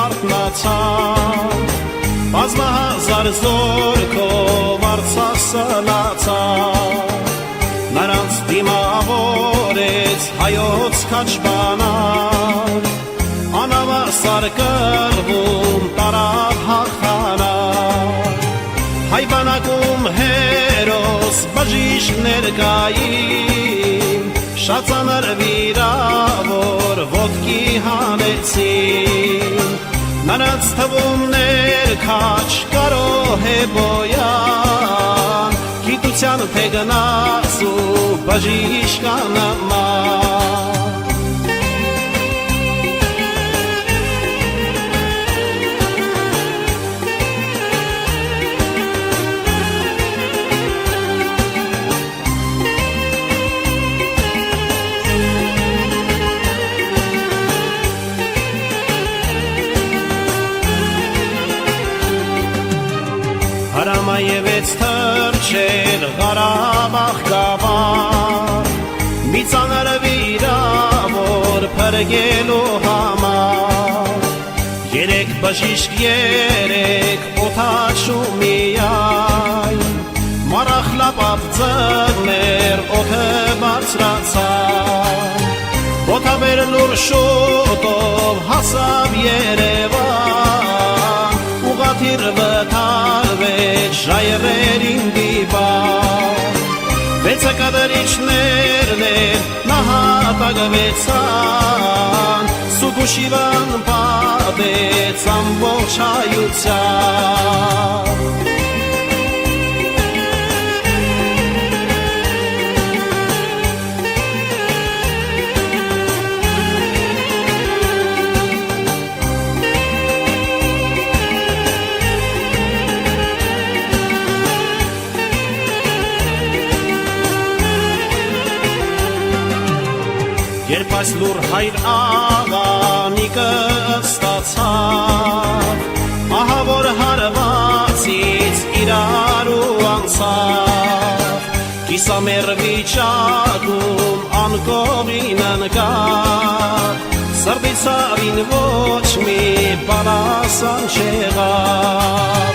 արթնացան, բազմահազար զորքով Արցախ նրանց դիմավորեց հայոց քաչբանան, անավասար կռվում տարավ հաղթանակ, հայ բանակում հերոս բժիշկներ կային, շատ ծանր վիրավոր ոտքի հանեցին, նրանց թվում ներքաչ կարո հեբոյան, գիտության թեգնաց ու բժիշկանաման։ Հրամայվեց թռչել Ղարաբաղ գավառ, մի ծանր վիրավոր փրկելու համար, երեք բժիշկ, երեք օդաչու միայն, մարախլապատ ձկներ օդը բարձրացան, ոտաբեր լուր շուտով հասավ Երևան, ուղղաթիռ վթարվեց ժայռերին դիպան, վեցը կադրիչներն էլ նահատակվեցան, Սուկուշիվան պատեց ամբողջ հայության։ Երբ այս լուր հայր աղանիկը ստացավ, ահա որ հարվածից իրարու անցավ, կիսամեռ վիճակում անկողին ընկավ, սրտից ավին ոչ մի բանասան չեղավ,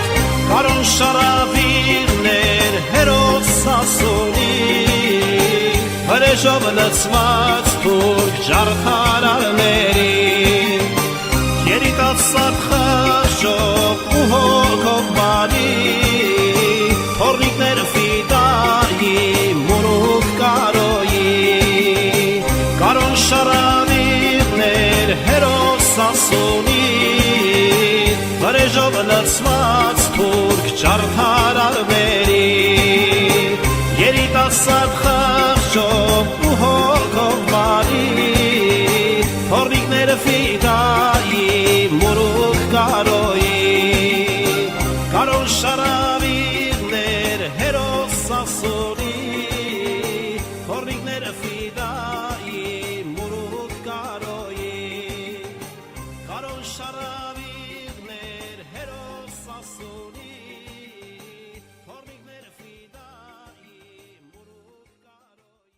կարոն շարավիրներ հերոս Սասունի, հրեժով լցված թուրք ջարդարարների, երիտասարդ խժով ու հոգով բարի, թոռնիկներ ֆիդայի, մունուկ կարոյի, կարոն շարավիրներ հերոս Սասունի,